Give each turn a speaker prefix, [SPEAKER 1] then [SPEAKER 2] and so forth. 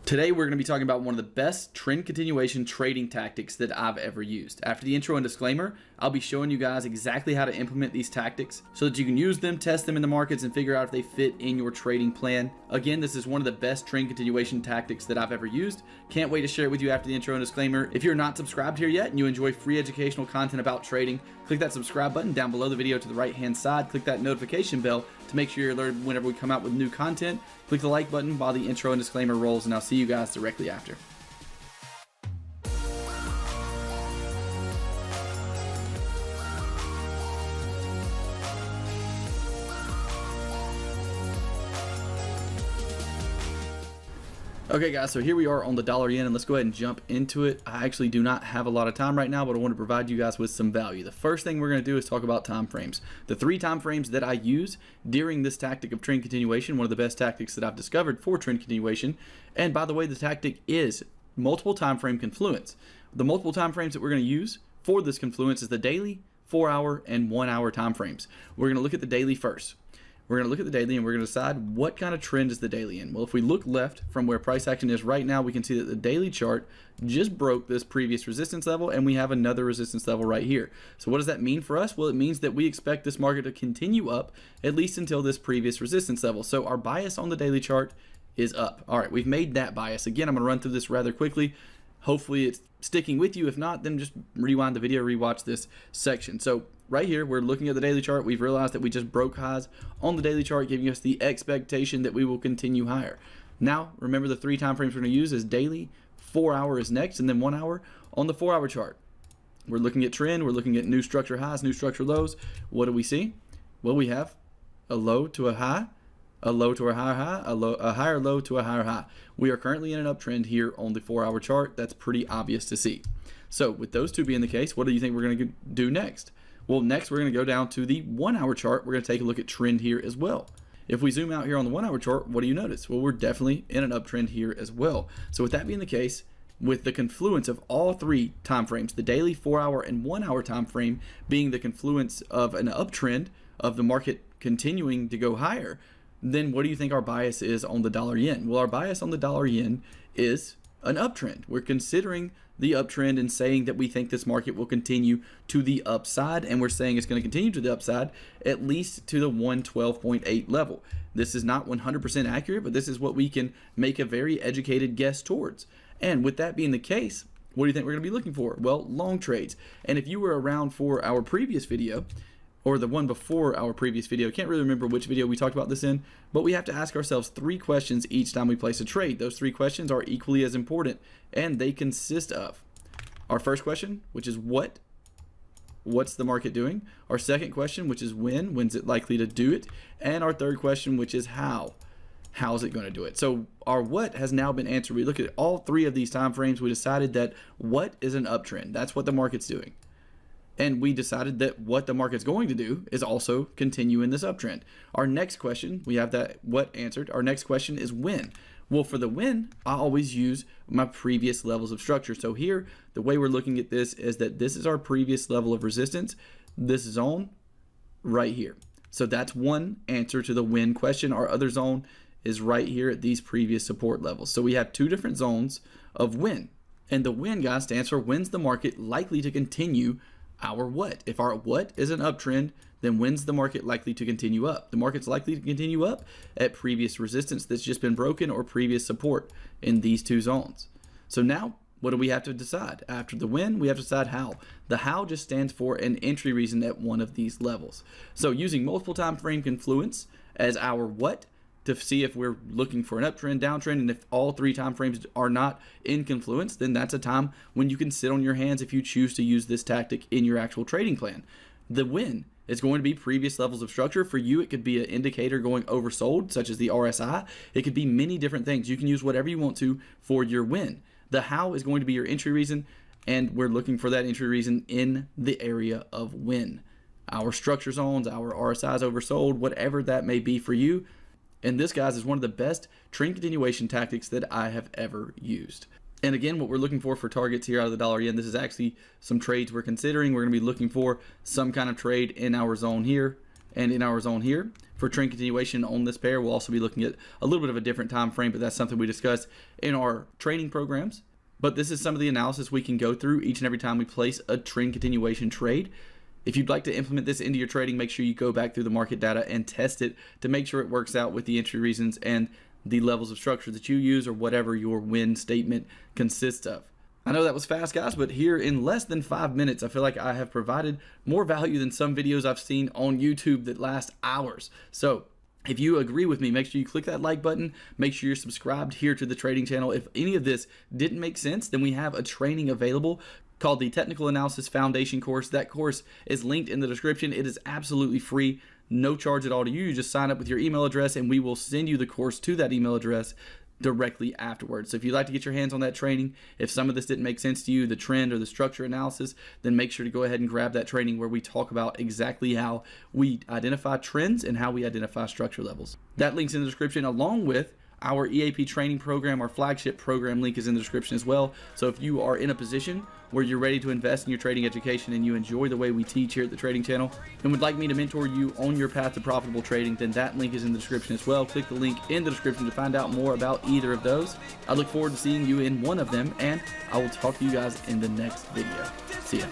[SPEAKER 1] Today, we're going to be talking about one of the best trend continuation trading tactics that I've ever used. After the intro and disclaimer, I'll be showing you guys exactly how to implement these tactics so that you can use them, test them in the markets, and figure out if they fit in your trading plan. Again, this is one of the best trend continuation tactics that I've ever used. Can't wait to share it with you after the intro and disclaimer. If you're not subscribed here yet and you enjoy free educational content about trading, click that subscribe button down below the video to the right-hand side. Click that notification bell to make sure you're alerted whenever we come out with new content. Click the like button while the intro and disclaimer rolls, and I'll see you guys directly after. Okay guys, so here we are on the dollar yen, and let's go ahead and jump into it. I actually do not have a lot of time right now, but I want to provide you guys with some value. The first thing we're going to do is talk about time frames. The 3 time frames that I use during this tactic of trend continuation, one of the best tactics that I've discovered for trend continuation. And by the way, the tactic is multiple time frame confluence. The multiple time frames that we're going to use for this confluence is the daily, 4-hour, and 1-hour time frames. We're going to look at the daily first. We're going to look at the daily and we're going to decide what kind of trend is the daily in. Well, if we look left from where price action is right now, we can see that the daily chart just broke this previous resistance level, and we have another resistance level right here. So what does that mean for us? Well, it means that we expect this market to continue up at least until this previous resistance level. So our bias on the daily chart is up. All right, we've made that bias. Again, I'm going to run through this rather quickly. Hopefully it's sticking with you. If not, then just rewind the video, rewatch this section. So right here, we're looking at the daily chart. We've realized that we just broke highs on the daily chart, giving us the expectation that we will continue higher. Now, remember the 3 time frames we're going to use is daily, 4-hour is next, and then 1 hour on the 4-hour chart. We're looking at trend. We're looking at new structure highs, new structure lows. What do we see? Well, we have a low to a high, a low to a higher high, a higher low to a higher high. We are currently in an uptrend here on the 4-hour chart. That's pretty obvious to see. So with those two being the case, what do you think we're going to do next? Well, next we're going to go down to the 1-hour chart. We're going to take a look at trend here as well. If we zoom out here on the 1-hour chart, what do you notice? Well, we're definitely in an uptrend here as well. So with that being the case, with the confluence of all 3 time frames, the daily, 4-hour, and 1-hour time frame being the confluence of an uptrend of the market continuing to go higher, then what do you think our bias is on the dollar yen? Well, our bias on the dollar yen is an uptrend. We're considering the uptrend and saying that we think this market will continue to the upside, and we're saying it's going to continue to the upside at least to the 112.8 level. This is not 100% accurate, but this is what we can make a very educated guess towards. And with that being the case, what do you think we're going to be looking for? Well, long trades. And if you were around for our previous video, or the one before our previous video, can't really remember which video we talked about this in, but we have to ask ourselves 3 questions each time we place a trade. Those 3 questions are equally as important, and they consist of our first question, which is what's the market doing? Our second question, which is when's it likely to do it? And our third question, which is how's it going to do it? So our what has now been answered. We look at all 3 of these time frames. We decided that what is an uptrend? That's what the market's doing. And we decided that what the market's going to do is also continue in this uptrend. Our next question, we have that what answered. Our next question is when. Well, for the when, I always use my previous levels of structure. So here, the way we're looking at this is that this is our previous level of resistance. This zone right here. So that's one answer to the when question. Our other zone is right here at these previous support levels. So we have 2 different zones of when. And the when, guys, stands for when's the market likely to continue our what. If our what is an uptrend, then when's the market likely to continue up? The market's likely to continue up at previous resistance that's just been broken or previous support in these 2 zones. So now, what do we have to decide? After the when, we have to decide how. The how just stands for an entry reason at one of these levels. So using multiple time frame confluence as our what, to see if we're looking for an uptrend, downtrend, and if all 3 time frames are not in confluence, then that's a time when you can sit on your hands if you choose to use this tactic in your actual trading plan. The when is going to be previous levels of structure. For you, it could be an indicator going oversold, such as the RSI. It could be many different things. You can use whatever you want to for your when. The how is going to be your entry reason, and we're looking for that entry reason in the area of when. Our structure zones, our RSIs oversold, whatever that may be for you. And this, guys, is one of the best trend continuation tactics that I have ever used. And again, what we're looking for targets here out of the dollar yen, this is actually some trades we're considering. We're going to be looking for some kind of trade in our zone here and in our zone here. For trend continuation on this pair, we'll also be looking at a little bit of a different time frame, but that's something we discuss in our training programs. But this is some of the analysis we can go through each and every time we place a trend continuation trade. If you'd like to implement this into your trading, make sure you go back through the market data and test it to make sure it works out with the entry reasons and the levels of structure that you use, or whatever your win statement consists of. I know that was fast, guys, but here in less than 5 minutes, I feel like I have provided more value than some videos I've seen on YouTube that last hours. So if you agree with me, make sure you click that like button. Make sure you're subscribed here to the trading channel. If any of this didn't make sense, then we have a training available called the Technical Analysis Foundation course. That course is linked in the description. It is absolutely free, no charge at all to you. You just sign up with your email address and we will send you the course to that email address directly afterwards. So if you'd like to get your hands on that training, if some of this didn't make sense to you, the trend or the structure analysis, then make sure to go ahead and grab that training where we talk about exactly how we identify trends and how we identify structure levels. That link's in the description, along with our EAP training program. Our flagship program link is in the description as well. So if you are in a position where you're ready to invest in your trading education and you enjoy the way we teach here at the Trading Channel and would like me to mentor you on your path to profitable trading, then that link is in the description as well. Click the link in the description to find out more about either of those. I look forward to seeing you in one of them, and I will talk to you guys in the next video. See ya.